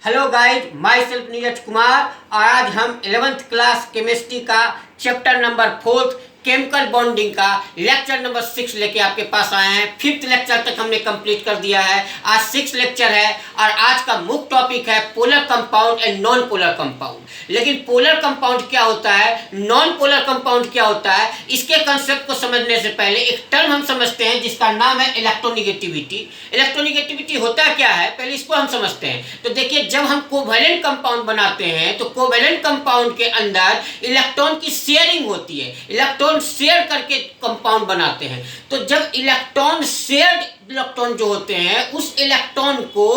Hello guys, my self Neeraj Kumar और आज हम 11th क्लास केमिस्ट्री का चैप्टर नंबर 4 केमिकल बॉन्डिंग का लेक्चर नंबर 6 लेके आपके पास आए हैं। 5th लेक्चर तक हमने कंप्लीट कर दिया है। आज 6th लेक्चर है और आज का मुख्य टॉपिक है polar compound and non polar compound. लेकिन पोलर कंपाउंड क्या होता है, नॉन पोलर कंपाउंड क्या होता है, इसके कंसेप्ट को समझने से पहले एक टर्म हम समझते हैं जिसका नाम है इलेक्ट्रोनिगेटिविटी। इलेक्ट्रोनिगेटिविटी होता क्या है, पहले इसको हम समझते हैं। तो देखिए, जब हम कोवैलेंट कंपाउंड बनाते हैं तो कोवैलेंट कंपाउंड के अंदर इलेक्ट्रॉन की शेयरिंग होती है। इलेक्ट्रॉन शेयर करके कंपाउंड बनाते हैं। तो जब इलेक्ट्रॉन शेयर्ड इलेक्ट्रॉन जो होते हैं उस इलेक्ट्रॉन को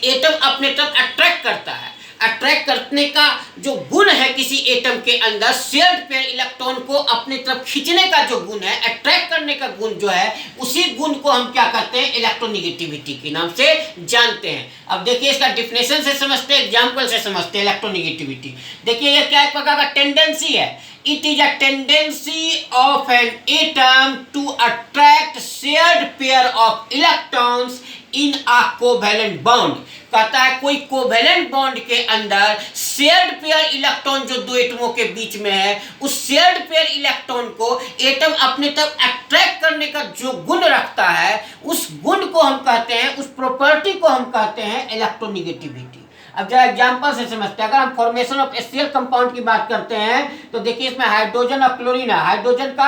एटम अपने तरफ अट्रैक्ट करता है। अट्रैक्ट करने का जो गुण है किसी एटम के अंदर, शेयर्ड पेयर इलेक्ट्रॉन को अपने तरफ खींचने का जो गुण है, अट्रैक्ट करने का गुण जो है, उसी गुण को हम क्या करते हैं, इलेक्ट्रोनिगेटिविटी के नाम से जानते हैं। अब देखिए, इसका डिफिनेशन से समझते हैं, एग्जांपल से समझते हैं इलेक्ट्रोनिगेटिविटी। देखिए, ये क्या एक प्रकार का टेंडेंसी है। It is a tendency of an atom to attract shared pair of electrons in a covalent bond। कहता है कोई कोवेलेंट बॉन्ड के अंदर शेयर्ड पेयर इलेक्ट्रॉन जो दो एटमों के बीच में है, उस शेयर्ड पेयर इलेक्ट्रॉन को एटम अपने तरफ अट्रैक्ट करने का जो गुण रखता है, उस गुण को हम कहते हैं, उस प्रॉपर्टी को हम कहते हैं इलेक्ट्रोनिगेटिविटी। अब जरा एग्जांपल से समझते हैं। अगर हम फॉर्मेशन ऑफ HCl कंपाउंड की बात करते हैं तो देखिए, इसमें हाइड्रोजन और क्लोरीन है। हाइड्रोजन का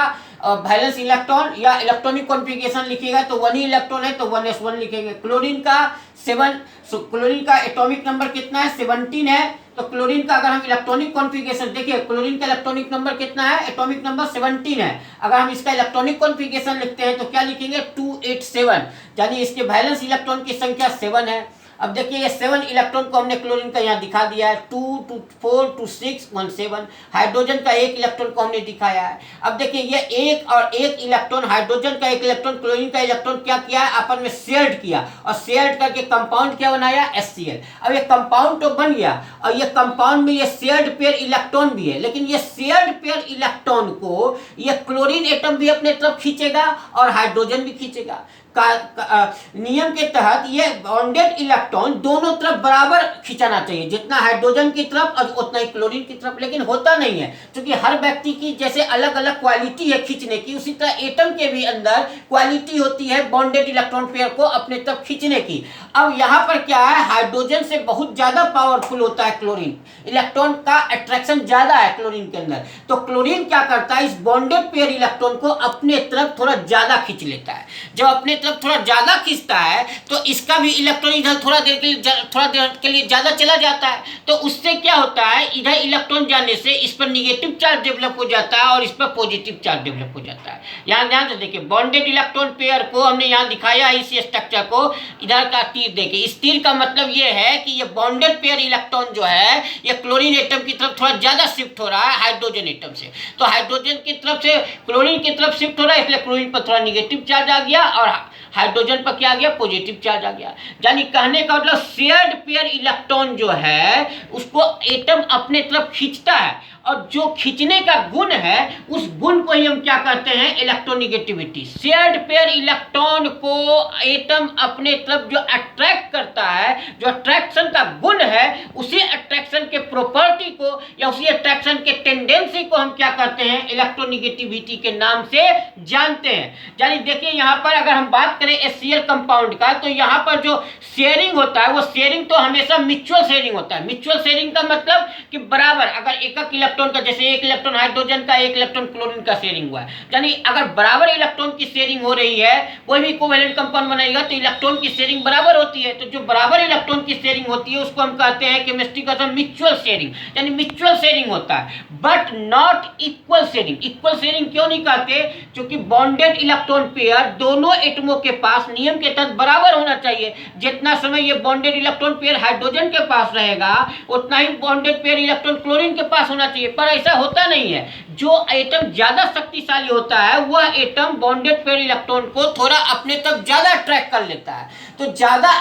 वैलेंस इलेक्ट्रॉन या इलेक्ट्रॉनिक कॉन्फ़िगरेशन लिखिएगा तो 1 ही इलेक्ट्रॉन है तो 1s1 लिखेंगे। क्लोरीन का 7, क्लोरीन का एटॉमिक नंबर कितना है, 17 है। तो क्लोरीन का अगर हम इलेक्ट्रॉनिक कॉन्फ़िगरेशन देखिए, क्लोरीन का इलेक्ट्रॉनिक नंबर कितना है, एटॉमिक नंबर 17 है। अगर हम इसका इलेक्ट्रॉनिक कॉन्फ़िगरेशन लिखते हैं तो क्या लिखेंगे, 287, यानी इसके वैलेंस इलेक्ट्रॉन की संख्या 7 है। अब देखिए, ये 7 इलेक्ट्रॉन को हमने क्लोरीन का यहाँ दिखा दिया है, 2 2 4 2 6 1 7। हाइड्रोजन का 1 इलेक्ट्रॉन को हमने दिखाया है। अब देखिए, ये एक और एक इलेक्ट्रॉन, हाइड्रोजन का 1 इलेक्ट्रॉन, क्लोरीन का इलेक्ट्रॉन क्या किया है, आपस में शेयर्ड किया और शेयर्ड करके कंपाउंड क्या बनाया, HCl। अब ये कंपाउंड तो बन गया और ये कंपाउंड में ये शेयर्ड पेयर इलेक्ट्रॉन भी है, लेकिन ये शेयर्ड पेयर इलेक्ट्रॉन को ये क्लोरीन एटम भी अपने तरफ खींचेगा और हाइड्रोजन भी खींचेगा। नियम के तहत ये बॉन्डेड इलेक्ट्रॉन दोनों तरफ बराबर खिंचाना चाहिए, जितना हाइड्रोजन की तरफ और उतना ही क्लोरीन की तरफ। लेकिन होता नहीं है, क्योंकि हर व्यक्ति की जैसे अलग अलग क्वालिटी है खींचने की, उसी तरह एटम के भी अंदर क्वालिटी होती है बॉन्डेड इलेक्ट्रॉन पेयर को अपने तरफ खींचने की। अब यहाँ पर क्या है, हाइड्रोजन से बहुत ज्यादा पावरफुल होता है क्लोरीन, इलेक्ट्रॉन का अट्रैक्शन ज्यादा है क्लोरीन के अंदर। तो क्लोरीन क्या करता है, इस बॉन्डेड पेयर इलेक्ट्रॉन को अपने तरफ थोड़ा ज्यादा खींच लेता है। जब अपने थोड़ा ज्यादा खींचता है तो इसका भी इलेक्ट्रॉन इधर थोड़ा देर के लिए ज्यादा चला जाता है। तो उससे क्या होता है, इधर इलेक्ट्रॉन जाने से इस पर निगेटिव चार्ज डेवलप हो जाता है और इस पर पॉजिटिव चार्ज डेवलप हो जाता है। यहाँ ध्यान से देखिए, बॉन्डेड इलेक्ट्रॉन पेयर को हमने यहाँ दिखाया है, इस स्ट्रक्चर को इधर का तीर देखिए। इस तीर का मतलब ये है कि ये बॉन्डेड पेयर इलेक्ट्रॉन जो है ये क्लोरीन एटम की तरफ थोड़ा ज्यादा शिफ्ट हो रहा है हाइड्रोजन एटम से। तो हाइड्रोजन की तरफ से क्लोरीन की तरफ शिफ्ट हो रहा है, इसलिए क्लोरीन पर थोड़ा निगेटिव चार्ज आ गया और हाइड्रोजन पर क्या आ गया, पॉजिटिव चार्ज आ गया। यानी कहने का मतलब शेयर्ड पेयर इलेक्ट्रॉन जो है उसको एटम अपने तरफ खींचता है और जो खींचने का गुण है उस गुण को ही हम क्या कहते हैं, इलेक्ट्रोनिगेटिविटी। शेयर्ड पेयर इलेक्ट्रॉन को एटम अपने तरफ जो अट्रैक्ट करता है, जो अट्रैक्शन का गुण है, उसी अट्रैक्शन के प्रॉपर्टी को या उसी अट्रैक्शन के टेंडेंसी को हम क्या कहते हैं, इलेक्ट्रोनिगेटिविटी के नाम से जानते हैं। यानी देखिए, यहाँ पर अगर हम बात करें HCl कंपाउंड का, तो यहाँ पर जो शेयरिंग होता है वो शेयरिंग तो हमेशा म्यूचुअल शेयरिंग होता है। म्यूचुअल शेयरिंग का मतलब कि बराबर, अगर एक इलेक्ट्रॉन का, जैसे 1 इलेक्ट्रॉन हाइड्रोजन का, 1 इलेक्ट्रॉन क्लोरीन का शेयरिंग हुआ है, यानी अगर बराबर इलेक्ट्रॉन की शेयरिंग हो रही है, कोई भी कोवैलेंट कंपाउंड बनाएगा तो इलेक्ट्रॉन की शेयरिंग बराबर होती है। तो जो बराबर इलेक्ट्रॉन की शेयरिंग होती है उसको हम कहते हैं केमिस्ट्री का म्यूचुअल शेयरिंग, यानी म्यूचुअल शेयरिंग होता है, but not equal sharing. Equal sharing क्यों नहीं कहते, क्योंकि बॉन्डेड इलेक्ट्रॉन पेयर दोनों एटमों के पास नियम के तहत बराबर होना चाहिए। जितना समय ये बॉन्डेड इलेक्ट्रॉन पेयर हाइड्रोजन के पास रहेगा उतना ही बॉन्डेड पेयर इलेक्ट्रॉन क्लोरीन के पास होना चाहिए, पर ऐसा होता नहीं है। जो एटम ज्यादा शक्तिशाली होता है वह एटम बॉन्डेड पेयर इलेक्ट्रॉन को थोड़ा अपने तरफ ज्यादा अट्रैक्ट कर लेता है। तो ज्यादा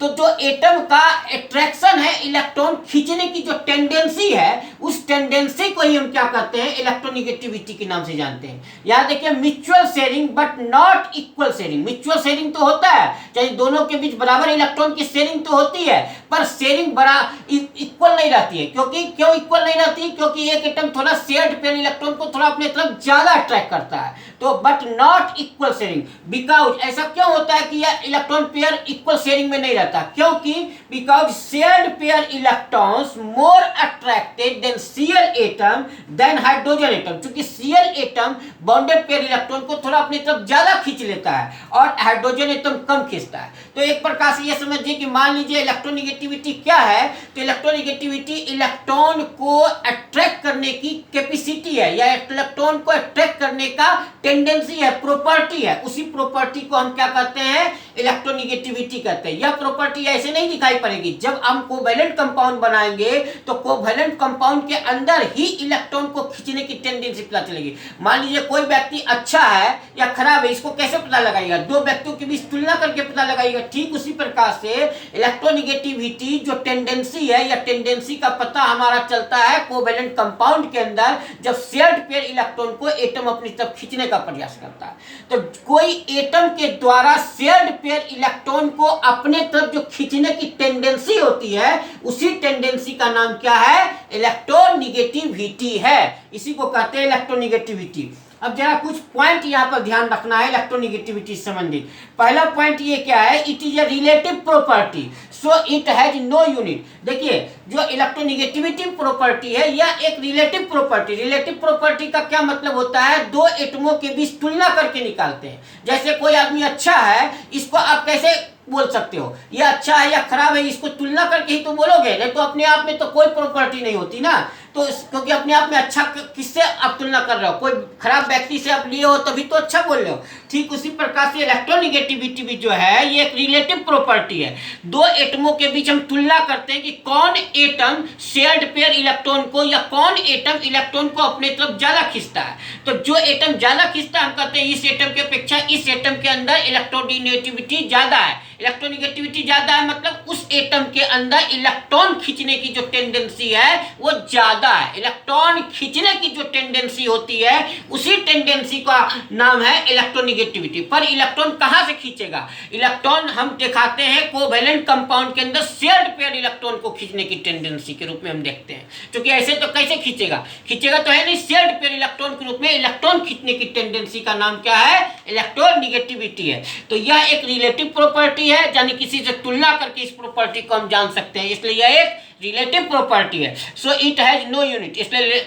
तो जो एटम का अट्रैक्शन है, इलेक्ट्रॉन खींचने की जो टेंडेंसी है, उस टेंडेंसी को ही हम क्या कहते हैं, इलेक्ट्रोनिगेटिविटी के नाम से जानते हैं। याद देखिए, mutual sharing but not equal sharing. Mutual sharing तो होता है, चाहे दोनों के बीच बराबर इलेक्ट्रॉन की शेयरिंग तो होती है, पर शेयरिंग बड़ा इक्वल नहीं रहती है। क्यों इक्वल नहीं रहती? क्योंकि एक एटम थोड़ा शेयर्ड पेयर इलेक्ट्रॉन को थोड़ा अपने तरफ ज्यादा अट्रैक्ट करता है, तो but not equal sharing. Because ऐसा क्यों होता है कि यह इलेक्ट्रॉन पेयर इक्वल शेयरिंग में नहीं रहता? क्योंकि because shared pair electrons more attracted than Cl atom than hydrogen atom. क्योंकि Cl atom bonded pair electron को थोड़ा अपनी तरफ ज्यादा खींच लेता है और हाइड्रोजन एटम कम खींचता है। तो एक प्रकार से यह समझिए कि मान लीजिए इलेक्ट्रोनिगेटिविटी क्या है, तो इलेक्ट्रोनिगेटिविटी इलेक्ट्रॉन को अट्रैक्ट करने की कैपेसिटी है, या इलेक्ट्रॉन को अट्रैक्ट करने का टेंडेंसी है, प्रॉपर्टी है। उसी प्रॉपर्टी को हम क्या कहते हैं, इलेक्ट्रोनिगेटिविटी कहते हैं। यह प्रॉपर्टी ऐसे नहीं दिखाई पड़ेगी। जब हम कोवैलेंट कंपाउंड बनाएंगे तो कोवैलेंट कंपाउंड के अंदर ही इलेक्ट्रॉन को खींचने की टेंडेंसी पता चलेगी। मान लीजिए कोई व्यक्ति अच्छा है या खराब है, इसको कैसे पता लगाइएगा? दो व्यक्तियों के बीच तुलना करके पता लगाइएगा। ठीक उसी प्रकार से इलेक्ट्रोनिगेटिविटी जो टेंडेंसी है, या टेंडेंसी का पता हमारा चलता है कोवैलेंट कंपाउंड के अंदर, जब शेयर्ड पेयर इलेक्ट्रॉन को एटम अपनी तरफ खींचने का प्रयास करता है। तो कोई एटम के द्वारा शेयर्ड पेयर इलेक्ट्रॉन को अपने तरफ जो खींचने की टेंडेंसी होती है, उसी टेंडेंसी का नाम क्या है, इलेक्ट्रोनिगेटिविटी है। इसी को कहते हैं इलेक्ट्रोनिगेटिविटी। अब जरा कुछ पॉइंट यहाँ पर ध्यान रखना है इलेक्ट्रोनिगेटिविटी से संबंधित। पहला पॉइंट ये क्या है, it is a relative property, so it has no unit. देखिए, जो इलेक्ट्रोनिगेटिविटी प्रॉपर्टी है यह एक रिलेटिव प्रॉपर्टी। रिलेटिव प्रॉपर्टी का क्या मतलब होता है, दो एटमों के बीच तुलना करके निकालते हैं। जैसे कोई आदमी अच्छा है, इसको आप कैसे बोल सकते हो ये अच्छा है या खराब है, इसको तुलना करके ही तो बोलोगे, नहीं तो अपने आप में तो कोई प्रॉपर्टी नहीं होती ना। तो क्योंकि अपने आप में अच्छा किससे आप तुलना कर रहे हो, कोई खराब व्यक्ति से आप लिए हो तभी तो अच्छा बोल रहे हो। ठीक उसी प्रकार से इलेक्ट्रोनिगेटिविटी भी जो है ये एक रिलेटिव प्रॉपर्टी है। दो एटमों के बीच हम तुलना करते हैं कि कौन एटम शेयर्ड पेयर इलेक्ट्रॉन को या कौन एटम इलेक्ट्रॉन को अपने तरफ ज्यादा खींचता है। तो जो एटम ज्यादा खींचता है हम कहते हैं इस एटम की अपेक्षा इस एटम के अंदर इलेक्ट्रोनिगेटिविटी ज्यादा है। इलेक्ट्रोनिगेटिविटी ज्यादा है मतलब उस एटम के अंदर इलेक्ट्रॉन खींचने की जो टेंडेंसी है वो ज्यादा है। इलेक्ट्रॉन खींचने की जो टेंडेंसी होती है उसी टेंडेंसी का नाम है इलेक्ट्रोनिगेटिविटी। पर इलेक्ट्रॉन कहां से खींचेगा? इलेक्ट्रॉन हम दिखाते हैं कोवैलेंट कंपाउंड के अंदर शेयर्ड पेयर इलेक्ट्रॉन को खींचने की टेंडेंसी के रूप में हम देखते हैं। क्योंकि ऐसे तो कैसे खींचेगा, खींचेगा तो है नहीं, शेयर्ड पेयर इलेक्ट्रॉन के रूप में इलेक्ट्रॉन खींचने की टेंडेंसी का नाम क्या है, इलेक्ट्रोनिगेटिविटी है। तो यह एक रिलेटिव प्रॉपर्टी है, यानी किसी से तुलना करके इस प्रॉपर्टी को हम जान सकते हैं, इसलिए यह एक रिलेटिव प्रॉपर्टी है। So it has no unit, इसलिए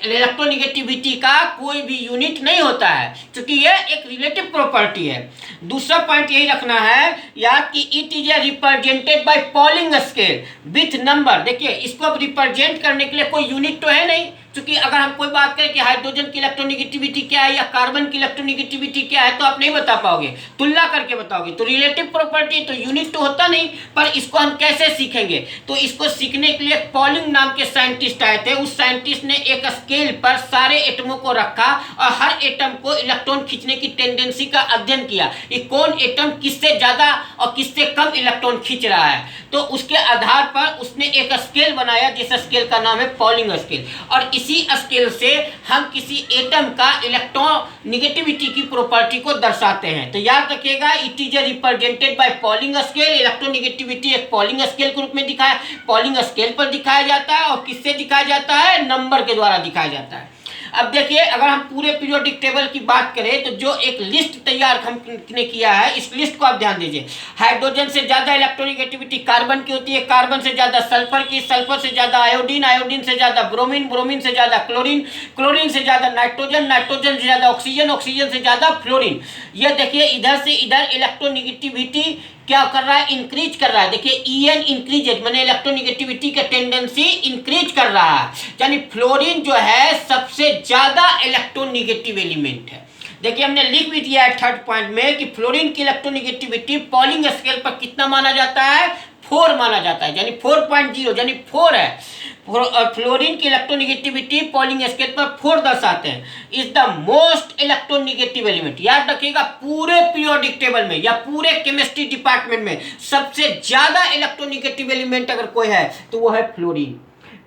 इलेक्ट्रोनिगेटिविटी का कोई भी यूनिट नहीं होता है क्योंकि यह एक रिलेटिव प्रॉपर्टी है। दूसरा पॉइंट यही रखना है याद कि it is A represented by polling scale with number. देखिए, इसको अब रिप्रेजेंट करने के लिए कोई यूनिट तो है नहीं, क्योंकि अगर हम कोई बात करें कि हाइड्रोजन की इलेक्ट्रोनिगेटिविटी क्या है या कार्बन की इलेक्ट्रोनिगेटिविटी क्या है तो आप नहीं बता पाओगे, तुलना करके बताओगे। तो रिलेटिव प्रॉपर्टी तो यूनिट तो होता नहीं, पर इसको हम कैसे सीखेंगे? तो इसको सीखने के लिए पॉलिंग नाम के साइंटिस्ट आए थे। उस साइंटिस्ट ने एक स्केल पर सारे एटमों को रखा और हर एटम को इलेक्ट्रॉन खींचने की टेंडेंसी का अध्ययन किया कि कौन एटम किससे ज्यादा और किससे कम इलेक्ट्रॉन खींच रहा है। तो उसके आधार पर उसने एक स्केल बनाया जिस स्केल का नाम है पॉलिंग स्केल, और इसी स्केल से हम किसी एटम का इलेक्ट्रोनिगेटिविटी की प्रॉपर्टी को दर्शाते हैं। तो याद रखिएगा, it is represented by polling scale. Electronegativity एक पॉलिंग स्केल के रूप में दिखाया, पॉलिंग स्केल पर दिखाया जाता है और किससे दिखाया जाता है, नंबर के द्वारा दिखाया जाता है। अब देखिए, अगर हम पूरे पीरियोडिक टेबल की बात करें तो जो एक लिस्ट तैयार हमने किया है, इस लिस्ट को आप ध्यान दीजिए। हाइड्रोजन से ज्यादा इलेक्ट्रोनिगेटिविटी कार्बन की होती है, कार्बन से ज्यादा सल्फर की, सल्फर से ज्यादा आयोडीन, आयोडीन से ज्यादा ब्रोमीन, ब्रोमीन से ज्यादा क्लोरीन, क्लोरीन से ज्यादा नाइट्रोजन, नाइट्रोजन से ज्यादा ऑक्सीजन, ऑक्सीजन से ज्यादा फ्लोरीन। यह देखिए, इधर से इधर इलेक्ट्रोनिगेटिविटी क्या कर रहा है, इंक्रीज कर रहा है। देखिए, EN इंक्रीजेज मैंने इलेक्ट्रोनिगेटिविटी का टेंडेंसी इंक्रीज कर रहा है, यानी फ्लोरीन जो है सबसे ज्यादा इलेक्ट्रोनिगेटिव एलिमेंट है। देखिए, हमने लिख भी दिया है थर्ड पॉइंट में कि फ्लोरीन की इलेक्ट्रोनिगेटिविटी पॉलिंग स्केल पर कितना माना जाता है, 4 माना जाता है, यानी 4.0 यानी 4 है। फ्लोरीन की इलेक्ट्रोनेगेटिविटी पॉलिंग स्केल पर 4 दर्शाते हैं। Is the most electronegative element. याद रखिएगा, पूरे पीरियोडिक टेबल में या पूरे केमिस्ट्री डिपार्टमेंट में सबसे ज्यादा इलेक्ट्रोनेगेटिव एलिमेंट अगर कोई है तो वो है फ्लोरीन।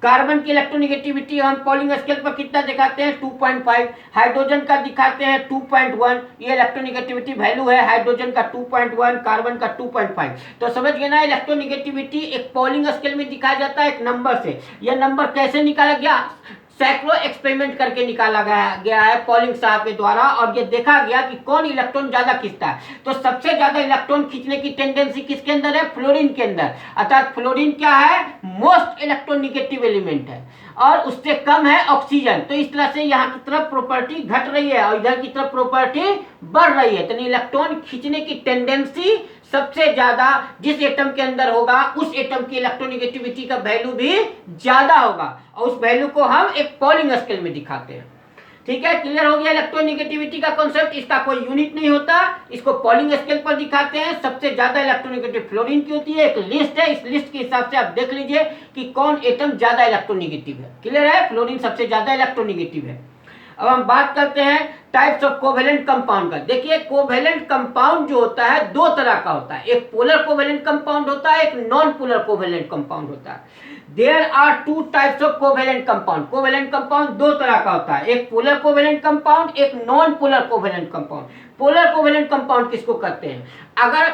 कार्बन की इलेक्ट्रोनेगेटिविटी हम पॉलिंग स्केल पर कितना दिखाते हैं, 2.5। हाइड्रोजन का दिखाते हैं 2.1। ये इलेक्ट्रोनेगेटिविटी वैल्यू है, हाइड्रोजन का 2.1, कार्बन का 2.5। तो समझ गए ना, इलेक्ट्रोनेगेटिविटी एक पॉलिंग स्केल में दिखाया जाता है एक नंबर से। यह नंबर कैसे निकाला गया, सैकड़ों एक्सपेरिमेंट करके निकाला गया है पॉलिंग साहब के द्वारा, और ये देखा गया कि कौन इलेक्ट्रॉन ज्यादा खींचता है। तो सबसे ज्यादा इलेक्ट्रॉन खींचने की टेंडेंसी किसके अंदर है, फ्लोरीन के अंदर। अर्थात फ्लोरीन क्या है, मोस्ट इलेक्ट्रोनेगेटिव एलिमेंट है, और उससे कम है ऑक्सीजन। तो इस तरह से यहाँ की तरफ प्रॉपर्टी घट रही है और इधर की तरफ प्रॉपर्टी बढ़ रही है। तो इलेक्ट्रॉन खींचने की टेंडेंसी सबसे ज्यादा जिस एटम के अंदर होगा उस एटम की इलेक्ट्रोनेगेटिविटी का वैल्यू भी ज्यादा होगा, और उस वैल्यू को हम एक पॉलिंग स्केल में दिखाते हैं। ठीक है, क्लियर हो गया इलेक्ट्रोनेगेटिविटी का कॉन्सेप्ट। इसका कोई यूनिट नहीं होता, इसको पॉलिंग स्केल पर दिखाते हैं। सबसे ज्यादा इलेक्ट्रोनेगेटिव फ्लोरीन की होती है। एक लिस्ट है, इस लिस्ट के हिसाब से आप देख लीजिए कि कौन एटम ज्यादा इलेक्ट्रोनेगेटिव है। क्लियर है, फ्लोरीन सबसे ज्यादा इलेक्ट्रोनेगेटिव है। अब हम बात करते हैं टाइप्स ऑफ कोवेलेंट कंपाउंड का। देखिए, कोवेलेंट कंपाउंड जो होता है दो तरह का होता है, एक पोलर कोवेलेंट कंपाउंड होता है, एक नॉन पोलर कोवेलेंट कंपाउंड होता है। There are two types of covalent compound. Covalent compound दो तरह का होता है, एक पोलर कोवेलेंट कंपाउंड, एक non polar covalent compound. Polar covalent compound किसको कहते हैं, अगर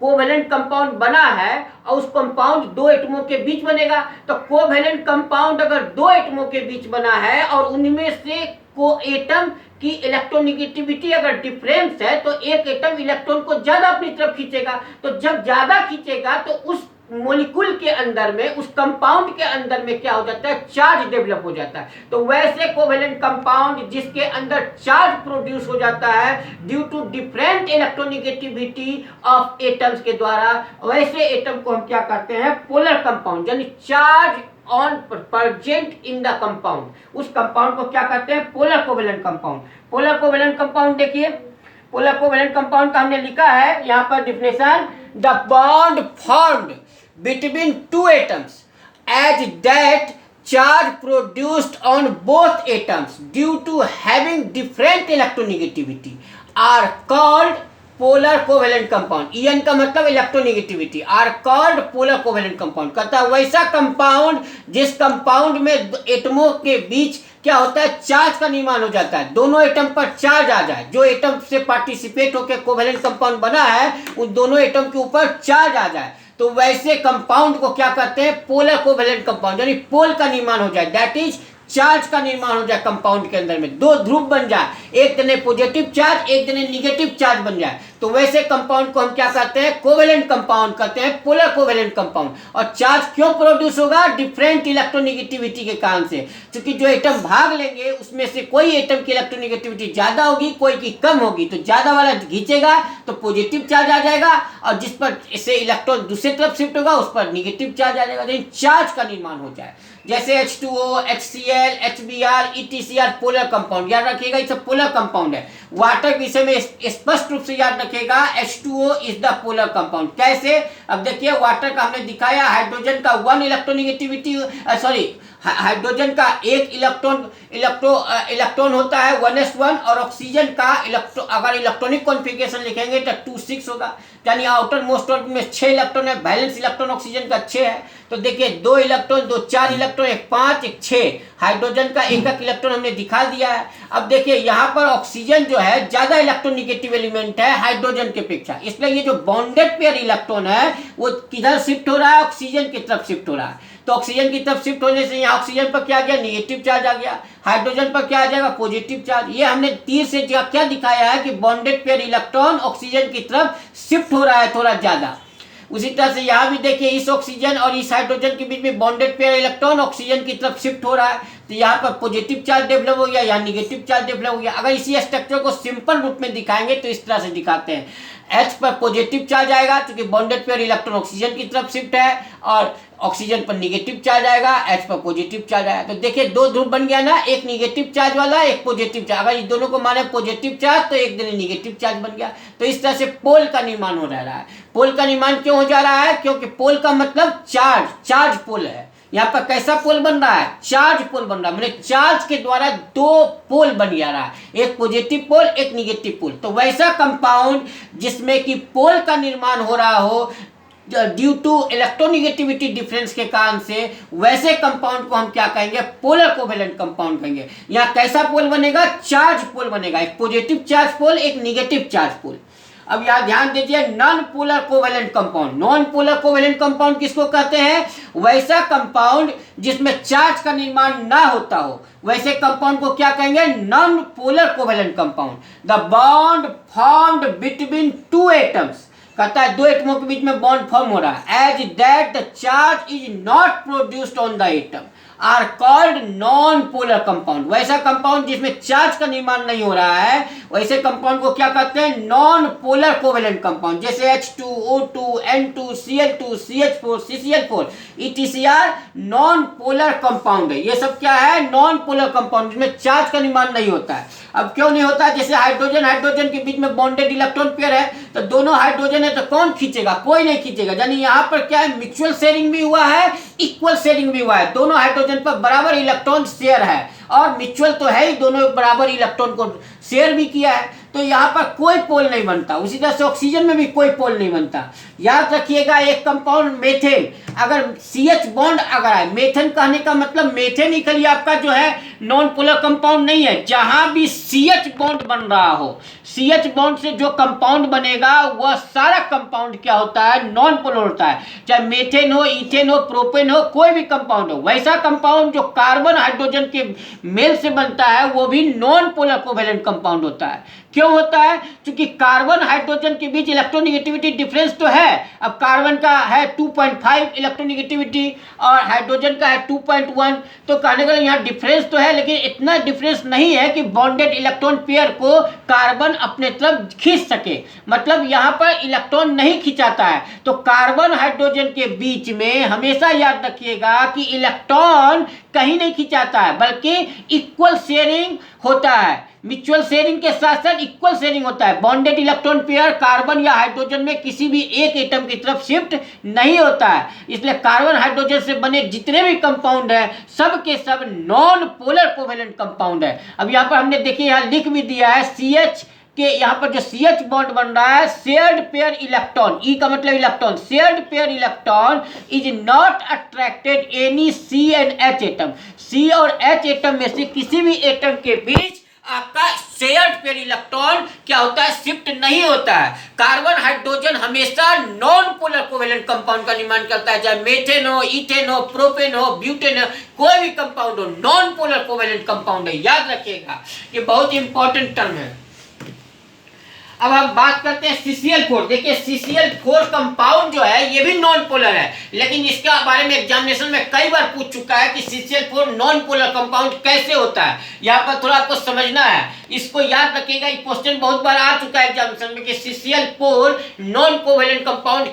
कोवेलेंट कंपाउंड बना है और उस कंपाउंड दो एटमों के बीच बनेगा, तो कोवेलेंट कंपाउंड अगर दो एटमों के बीच बना है और उनमें से को एटम की इलेक्ट्रोनेगेटिविटी अगर डिफरेंस है तो एक एटम इलेक्ट्रॉन को ज्यादा अपनी तरफ खींचेगा। तो जब ज्यादा खींचेगा तो उस मॉलिक्यूल के अंदर में, उस कंपाउंड के अंदर में क्या हो जाता है, चार्ज डेवलप हो जाता है। तो वैसे कोवेलेंट कंपाउंड जिसके अंदर चार्ज प्रोड्यूस हो जाता है due to different electronegativity of atoms के द्वारा, वैसे एटम को हम क्या कहते हैं, पोलर कंपाउंड, यानी charge on present in the compound, उस कंपाउंड को क्या कहते हैं, polar covalent compound. Polar covalent compound देखिए, पोलर कोवेलेंट कंपाउंड का हमने लिखा है यहाँ पर definition, the bond formed between two atoms as that charge produced on both atoms due to having different electronegativity are called polar covalent compound। En का मतलब electronegativity, are called polar covalent compound। कहता है वैसा compound जिस compound में एटमों के बीच क्या होता है, चार्ज का निर्माण हो जाता है, दोनों एटम पर चार्ज आ जाए, जो एटम से पार्टिसिपेट होकर कोवेलेंट कंपाउंड बना है उन दोनों एटम के ऊपर चार्ज आ जाए, तो वैसे कंपाउंड को क्या कहते हैं, पोलर कोवेलेंट कंपाउंड, यानी पोल का निर्माण हो जाए, दैट इज चार्ज का निर्माण हो जाए कंपाउंड के अंदर में, दो ध्रुव बन जाए, एक जने पॉजिटिव चार्ज एक जने निगेटिव चार्ज बन जाए, तो वैसे कंपाउंड को हम क्या कहते हैं, कोवेलेंट कंपाउंड कहते हैं, पोलर कोवेलेंट कंपाउंड। और चार्ज क्यों प्रोड्यूस होगा, डिफरेंट इलेक्ट्रोनेगेटिविटी के कारण से, क्योंकि जो एटम भाग लेंगे उसमें से कोई एटम की इलेक्ट्रोनेगेटिविटी ज्यादा होगी, कोई की कम होगी, तो ज्यादा वाला खींचेगा तो पॉजिटिव चार्ज आ जाएगा, और जिस पर इसे इलेक्ट्रॉन दूसरी तरफ शिफ्ट होगा उस पर निगेटिव चार्ज आ जाएगा, यानी चार्ज का निर्माण हो जाए। जैसे H2O, HCl, HBr, EtCr polar compound, याद रखिएगा ये सब पोलर कंपाउंड है। वाटर के विषय में स्पष्ट रूप से याद रखिएगा, H2O is the polar compound. कैसे, अब देखिए वाटर का हमने दिखाया, हाइड्रोजन का 1 इलेक्ट्रोनेगेटिविटी, सॉरी हाइड्रोजन का एक इलेक्ट्रॉन होता है 1s1, और ऑक्सीजन का अगर इलेक्ट्रॉनिक कॉन्फ़िगरेशन लिखेंगे तो 2s6 होगा, यानी आउटर मोस्ट ऑर्बिट में 6 इलेक्ट्रॉन है, बैलेंस इलेक्ट्रॉन ऑक्सीजन का 6 है। तो देखिए 2 इलेक्ट्रॉन, 2 4 इलेक्ट्रॉन, एक 5 एक 6, हाइड्रोजन का एक इलेक्ट्रॉन हमने दिखा दिया है। अब देखिए यहाँ पर ऑक्सीजन जो है ज्यादा इलेक्ट्रोनेगेटिव एलिमेंट है हाइड्रोजन के अपेक्षा, इसलिए ये जो बॉन्डेड पेयर इलेक्ट्रॉन है वो किधर शिफ्ट हो रहा है, ऑक्सीजन की तरफ शिफ्ट हो रहा है। तो ऑक्सीजन की तरफ शिफ्ट होने से यहाँ ऑक्सीजन पर क्या आ गया, निगेटिव चार्ज आ गया, हाइड्रोजन पर क्या आ जाएगा, पॉजिटिव चार्ज। ये हमने तीर से क्या दिखाया है कि बॉन्डेड पेयर इलेक्ट्रॉन ऑक्सीजन की तरफ शिफ्ट हो रहा है थोड़ा ज्यादा। उसी तरह से यहाँ भी देखिए इस ऑक्सीजन और इस हाइड्रोजन के बीच में बॉन्डेड पेयर इलेक्ट्रॉन ऑक्सीजन की तरफ शिफ्ट हो रहा है, तो यहाँ पर पॉजिटिव चार्ज डेवलप हो गया, यहाँ निगेटिव चार्ज डेवलप हो गया। अगर इसी स्ट्रक्चर को सिंपल रूप में दिखाएंगे तो इस तरह से दिखाते हैं, H पर पॉजिटिव चार्ज आएगा क्योंकि बॉन्डेड पेयर इलेक्ट्रॉन ऑक्सीजन की तरफ शिफ्ट है, और ऑक्सीजन पर निगेटिव चार्ज आएगा, H पर पॉजिटिव चार्ज आएगा। तो देखिए दो ध्रुव बन गया ना, एक निगेटिव चार्ज वाला, एक पॉजिटिव चार्ज। अगर इस दोनों को माने पॉजिटिव चार्ज तो एक दिन निगेटिव चार्ज बन गया। तो इस तरह से पोल का निर्माण हो रहा है। पोल का निर्माण क्यों हो जा रहा है? क्योंकि पोल का मतलब चार्ज पोल है। यहाँ पर कैसा पोल बन रहा है? चार्ज पोल बन रहा है, मतलब चार्ज के द्वारा दो पोल बन जा रहा है, एक पॉजिटिव पोल एक निगेटिव पोल। तो वैसा कंपाउंड जिसमें कि पोल का निर्माण हो रहा हो ड्यू टू इलेक्ट्रोनिगेटिविटी डिफरेंस के कारण से, वैसे कंपाउंड को हम क्या कहेंगे? पोलर कोवेलेंट कंपाउंड कहेंगे। यहाँ कैसा पोल बनेगा? चार्ज पोल बनेगा, एक पॉजिटिव चार्ज पोल एक निगेटिव चार्ज पोल। अब यहाँ ध्यान दीजिए, non polar covalent compound. Non polar covalent compound किसको कहते हैं? वैसा कंपाउंड जिसमें चार्ज का निर्माण ना होता हो, वैसे कंपाउंड को क्या कहेंगे? Non polar covalent compound. The bond formed between two atoms, कहता है दो एटमों के बीच में बॉन्ड फॉर्म हो रहा है, as that the charge is not produced on the atom are called non polar compound. वैसा कंपाउंड जिसमें चार्ज का निर्माण नहीं हो रहा है, वैसे कंपाउंड को क्या कहते हैं? Non polar covalent compound. जैसे H2O2 N2 Cl2 CH4 CCl4 ETCR non polar compound है। ये सब क्या है? नॉन पोलर कंपाउंड जिसमें चार्ज का निर्माण नहीं होता है। अब क्यों नहीं होता है? जैसे हाइड्रोजन के बीच में बॉन्डेड इलेक्ट्रॉन पेयर है, तो दोनों हाइड्रोजन है तो कौन खींचेगा? कोई नहीं खींचेगा। यानी यहाँ पर क्या है? म्यूचुअल शेयरिंग भी हुआ है, इक्वल शेयरिंग भी हुआ है। दोनों हाइड्रोजन पर बराबर इलेक्ट्रॉन शेयर है, और म्यूचुअल तो है ही, दोनों बराबर इलेक्ट्रॉन को शेयर भी किया है। तो यहाँ पर कोई पोल नहीं बनता। उसी तरह से ऑक्सीजन में भी कोई पोल नहीं बनता। याद रखिएगा, एक कंपाउंड मेथेन, अगर CH बॉन्ड अगर है, मेथेन कहने का मतलब मेथेनिकली आपका जो है नॉन पोलर कंपाउंड नहीं है। जहां भी CH बॉन्ड बन रहा हो, CH बॉन्ड से जो कंपाउंड बनेगा वह सारा कंपाउंड क्या होता है? नॉन पोलर होता है। चाहे मेथेन हो, इथेन हो, प्रोपेन हो, कोई भी कंपाउंड हो। वैसा कंपाउंड जो कार्बन हाइड्रोजन के मेल से बनता है वो भी नॉन पोलर कोवेलेंट कंपाउंड होता है। क्यों होता है? क्योंकि कार्बन हाइड्रोजन के बीच इलेक्ट्रोनिगेटिविटी डिफरेंस तो है। अब कार्बन का है 2.5 इलेक्ट्रोनिगेटिविटी और हाइड्रोजन का है 2.1, तो कहने का यहाँ डिफरेंस तो है, लेकिन इतना डिफरेंस नहीं है कि बॉन्डेड इलेक्ट्रॉन पेयर को कार्बन अपने तरफ खींच सके। मतलब यहाँ पर इलेक्ट्रॉन नहीं खिंचाता है। तो कार्बन हाइड्रोजन के बीच में हमेशा याद रखिएगा कि इलेक्ट्रॉन कहीं नहीं खिंचाता है, बल्कि इक्वल शेयरिंग होता है। म्यूचुअल शेयरिंग के साथ साथ इक्वल शेयरिंग होता है। बॉन्डेड इलेक्ट्रॉन पेयर कार्बन या हाइड्रोजन में किसी भी एक एटम की तरफ शिफ्ट नहीं होता है। इसलिए कार्बन हाइड्रोजन से बने जितने भी कंपाउंड है सब के सब नॉन पोलर कोवेलेंट कंपाउंड है। अब यहाँ पर हमने देखिए यहाँ लिख भी दिया है, CH के यहाँ पर जो CH बॉन्ड बन रहा है, शेयर्ड पेयर इलेक्ट्रॉन, E का मतलब electron, shared pair electron is not attracted any C and H atom. C और H एटम में से किसी भी एटम के बीच आपका शेयर्ड पेयर इलेक्ट्रॉन क्या होता है? शिफ्ट नहीं होता है। कार्बन हाइड्रोजन हमेशा नॉन पोलर कोवेलेंट कंपाउंड का निर्माण करता है, चाहे मेथेन हो, इथेन हो, प्रोपेन हो, ब्यूटेन हो, कोई भी कंपाउंड हो, नॉन पोलर कोवेलेंट कंपाउंड है। याद रखिएगा, ये बहुत इंपॉर्टेंट टर्म है। अब हम बात करते हैं CCl4। देखिए CCl4 कंपाउंड जो है ये भी नॉन पोलर है, लेकिन इसके बारे में एग्जामिनेशन में कई बार पूछ चुका है कि CCl4 नॉन पोलर कंपाउंड कैसे होता है। यहाँ पर थोड़ा आपको समझना है, इसको याद रखिएगा। ये क्वेश्चन बहुत बार आ चुका है एग्जामिनेशन में कि CCl4 नॉन कोवेलेंट कंपाउंड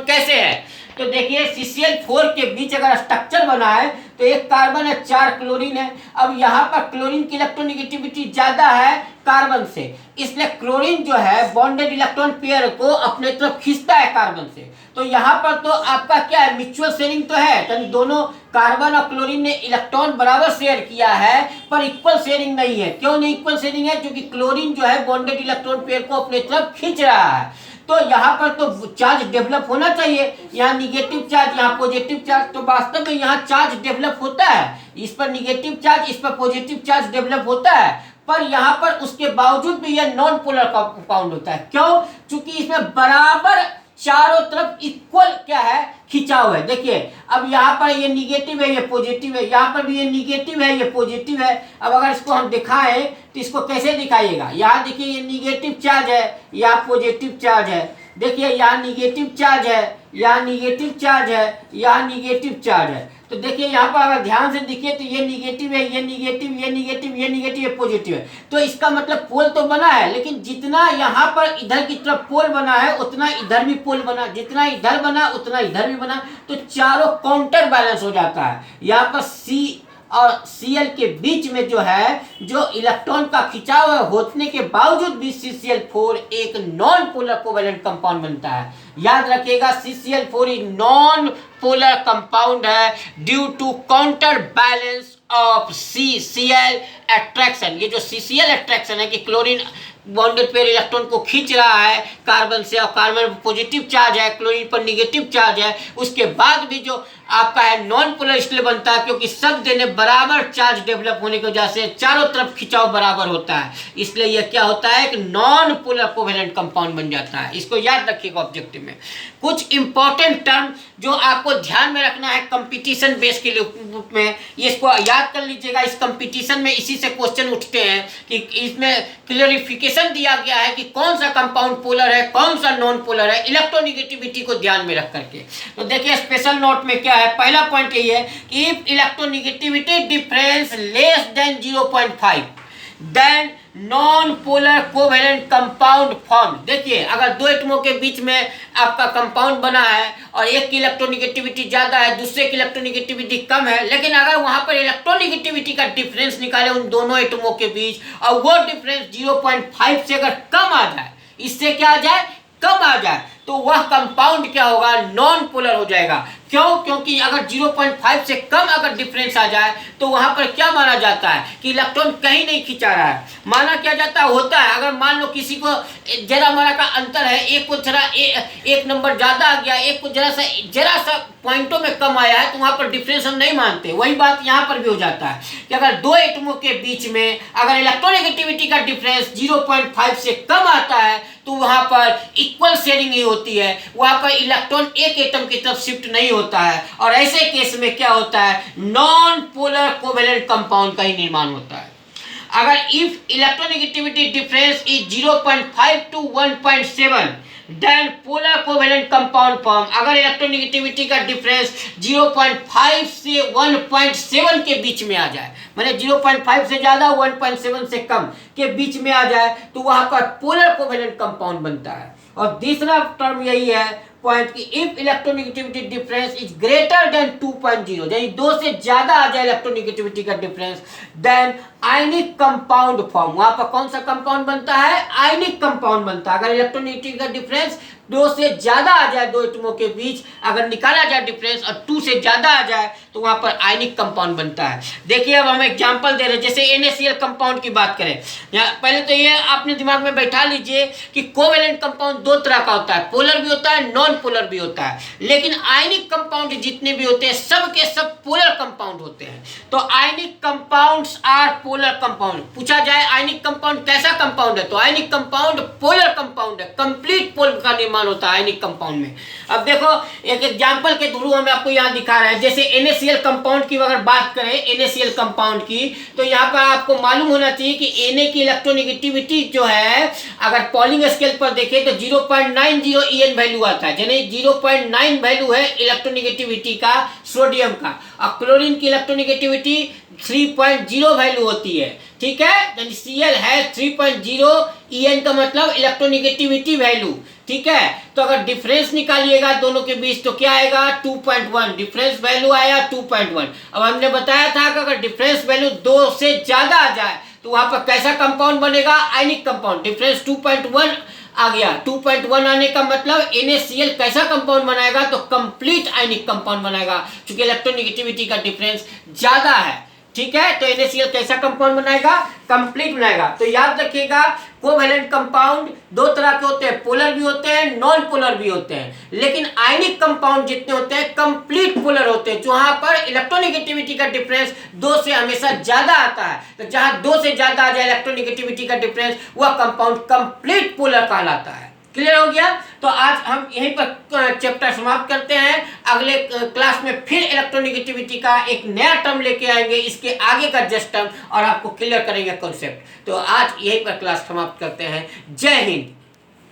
कैसे है। तो देखिए CCl4 के बीच अगर स्ट्रक्चर बना है तो एक कार्बन है, 4 क्लोरीन है। अब यहाँ पर क्लोरीन की इलेक्ट्रोनिगेटिविटी ज्यादा है कार्बन से, इसलिए क्लोरीन जो है बॉन्डेड इलेक्ट्रॉन पेयर को अपने तरफ खींचता है कार्बन से। तो यहाँ पर तो आपका क्या है? म्यूचुअल शेयरिंग तो है, यानी दोनों कार्बन और क्लोरीन ने इलेक्ट्रॉन बराबर शेयर किया है, पर इक्वल शेयरिंग नहीं है। क्यों नहीं इक्वल शेयरिंग है? क्योंकि क्लोरीन जो है बॉन्डेड इलेक्ट्रॉन पेयर को अपने तरफ खींच रहा है। तो यहाँ पर तो चार्ज डेवलप होना चाहिए, यहाँ निगेटिव चार्ज, यहाँ पॉजिटिव चार्ज। तो वास्तव में यहाँ चार्ज डेवलप होता है, इस पर निगेटिव चार्ज, इस पर पॉजिटिव चार्ज डेवलप होता है, पर यहाँ पर उसके बावजूद भी यह नॉन पोलर कंपाउंड होता है। क्यों? क्योंकि इसमें बराबर चारों तरफ इक्वल क्या है? खिंचाव है। देखिए अब यहाँ पर ये निगेटिव है, ये पॉजिटिव है, यहाँ पर भी ये निगेटिव है, ये पॉजिटिव है। अब अगर इसको हम दिखाएं तो इसको कैसे दिखाइएगा? यहाँ देखिए ये निगेटिव चार्ज है, यहाँ पॉजिटिव चार्ज है, देखिए यहाँ निगेटिव चार्ज है, यहाँ निगेटिव चार्ज है, यहाँ निगेटिव चार्ज है। तो देखिए यहाँ पर अगर ध्यान से देखिए तो ये निगेटिव है, ये निगेटिव, ये निगेटिव, ये निगेटिव, ये पॉजिटिव है। तो इसका मतलब पोल तो बना है, लेकिन जितना यहाँ पर इधर की तरफ पोल बना है उतना इधर भी पोल बना, जितना इधर बना उतना इधर भी बना, तो चारों काउंटर बैलेंस हो जाता है। यहाँ पर सी और Cl के बीच में जो है, जो इलेक्ट्रॉन का खिंचाव होने के बावजूद भी CCl4 एक नॉन पोलर कोवेलेंट कंपाउंड बनता है। याद रखिएगा CCl4 एक नॉन पोलर कंपाउंड है due to counter balance of CCl attraction. ये जो CCl अट्रैक्शन है कि क्लोरीन बॉन्डेड पेयर इलेक्ट्रॉन को खींच रहा है कार्बन से, और कार्बन पर पॉजिटिव चार्ज है, क्लोरीन पर निगेटिव चार्ज है, उसके बाद भी जो आपका है नॉन पोलर इसलिए बनता है क्योंकि सब देने बराबर चार्ज डेवलप होने की वजह से चारों तरफ खिंचाव बराबर होता है, इसलिए यह क्या होता है एक नॉन पोलर कोवेलेंट कंपाउंड बन जाता है। इसको याद रखिएगा ऑब्जेक्टिव में। कुछ इंपॉर्टेंट टर्म जो आपको ध्यान में रखना है कंपटीशन बेस के रूप में, इसको याद कर लीजिएगा। इस कंपटीशन में इसी से क्वेश्चन उठते हैं कि इसमें क्लियरिफिकेशन दिया गया है कि कौन सा कंपाउंड पोलर है, कौन सा नॉन पोलर है, इलेक्ट्रोनिगेटिविटी को ध्यान में रख करके। तो देखिए स्पेशल नोट में क्या है, पहला पॉइंट यही है कि if electronegativity difference less than 0.5 then non polar covalent compound form. देखिए अगर दो एटमों के बीच में आपका कंपाउंड बना है और एक की इलेक्ट्रोनिगेटिविटी ज्यादा है, दूसरे की इलेक्ट्रोनिगेटिविटी कम है, लेकिन अगर वहां पर इलेक्ट्रोनिगेटिविटी का डिफरेंस निकाले उन दोनों एटमों के बीच और वो डिफरेंस 0.5 से अगर कम आ जाए, इससे क्या आ जाए, कम आ जाए, तो वह कंपाउंड क्या होगा, नॉन पोलर हो जाएगा। क्यों? क्योंकि अगर 0.5 से कम अगर डिफरेंस आ जाए तो वहां पर क्या माना जाता है कि इलेक्ट्रॉन कहीं नहीं खिंचा रहा है। माना क्या जाता होता है, अगर मान लो किसी को जरा मारा का अंतर है, एक को जरा एक नंबर ज्यादा आ गया, एक को जरा सा पॉइंटों में कम आया है, तो वहां पर डिफरेंस हम नहीं मानते। वही बात यहाँ पर भी हो जाता है कि अगर दो एटमों के बीच में अगर इलेक्ट्रोनिगेटिविटी का डिफरेंस 0.5 से कम आता है तो वहां पर इक्वल शेयरिंग ही होती है, वहां पर इलेक्ट्रॉन एक एटम की तरफ शिफ्ट नहीं होता है, और ऐसे केस में क्या होता है, नॉन पोलर कोवेलेंट कंपाउंड का ही निर्माण होता है। अगर if electronegativity difference is 0.5 to 1.7 then polar covalent compound form. अगर इलेक्ट्रोनिगेटिविटी का डिफरेंस 0.5 से 1.7 के बीच में आ जाए, माने 0.5 से ज्यादा 1.7 से कम के बीच में आ जाए, तो वहां पर पोलर कोवेलेंट कंपाउंड बनता है। और तीसरा टर्म यही है पॉइंट कि if electronegativity difference is greater than 2.0, यानी 2 से ज्यादा आ जाए इलेक्ट्रोनिगेटिविटी का difference, then ionic compound form. वहां पर कौन सा कंपाउंड बनता है, आयनिक कंपाउंड बनता है। अगर इलेक्ट्रोनिगेटिविटी का डिफरेंस 2 से ज्यादा आ जाए, दो एटमों के बीच अगर निकाला जाए डिफरेंस और 2 से ज्यादा आ जाए, तो वहां पर आयनिक कंपाउंड बनता है। देखिए अब हम एग्जांपल दे रहे हैं, जैसे NaCl कंपाउंड की बात करें। पहले तो ये अपने दिमाग में बैठा लीजिए कि कोवेलेंट कंपाउंड दो तरह का होता है, पोलर भी होता है, नॉन पोलर भी होता है, लेकिन आयनिक कंपाउंड जितने भी होते हैं सब के सब पोलर कंपाउंड होते हैं। तो ionic compounds are polar compound. पूछा जाए आयनिक कंपाउंड कैसा कंपाउंड है, तो आयनिक कंपाउंड पोलर कंपाउंड है, कंप्लीट पोल का निर्माण होता है आयनिक कंपाउंड में। अब देखो एक एग्जांपल के थ्रू हम आपको यहाँ दिखा रहे हैं। जैसे NaCl कंपाउंड की अगर बात करें, NaCl कंपाउंड की, तो यहाँ पर आपको मालूम होना चाहिए कि Na की इलेक्ट्रोनिगेटिविटी जो है अगर पॉलिंग स्केल पर देखें तो 0.90 En वैल्यू आता है, यानी 0.9 वैल्यू है इलेक्ट्रोनिगेटिविटी का सोडियम का, और क्लोरीन की इलेक्ट्रोनिगेटिविटी 3.0 वैल्यू होती है। ठीक है, यानी Cl है 3.0, En का मतलब इलेक्ट्रोनिगेटिविटी वैल्यू। ठीक है, तो अगर डिफरेंस निकालिएगा दोनों के बीच तो क्या आएगा, 2.1, डिफरेंस वैल्यू आया 2.1। अब हमने बताया था कि अगर डिफरेंस वैल्यू 2 से ज्यादा आ जाए तो वहां पर कैसा कंपाउंड बनेगा, आयनिक कंपाउंड। डिफरेंस 2.1 आ गया, 2.1 आने का मतलब NaCl कैसा कंपाउंड बनाएगा, तो कंप्लीट आयनिक कंपाउंड बनाएगा, क्योंकि इलेक्ट्रोनिगेटिविटी का डिफरेंस ज्यादा है। ठीक है, तो NaCl कैसा कंपाउंड बनाएगा, कंप्लीट बनाएगा। तो याद रखिएगा कोवेलेंट कंपाउंड दो तरह के होते हैं, पोलर भी होते हैं, नॉन पोलर भी होते हैं, लेकिन आयनिक कंपाउंड जितने होते हैं कंप्लीट पोलर होते हैं, जहां पर इलेक्ट्रोनिगेटिविटी का डिफरेंस 2 से हमेशा ज्यादा आता है। तो जहां 2 से ज्यादा आ जाए इलेक्ट्रोनिगेटिविटी का डिफरेंस, वह कंपाउंड कंप्लीट पोलर कहलाता है। क्लियर हो गया? तो आज हम यहीं पर चैप्टर समाप्त करते हैं। अगले क्लास में फिर इलेक्ट्रोनिगेटिविटी का एक नया टर्म लेके आएंगे, इसके आगे का जस्ट टर्म, और आपको क्लियर करेंगे कॉन्सेप्ट। तो आज यहीं पर क्लास समाप्त करते हैं। जय हिंद।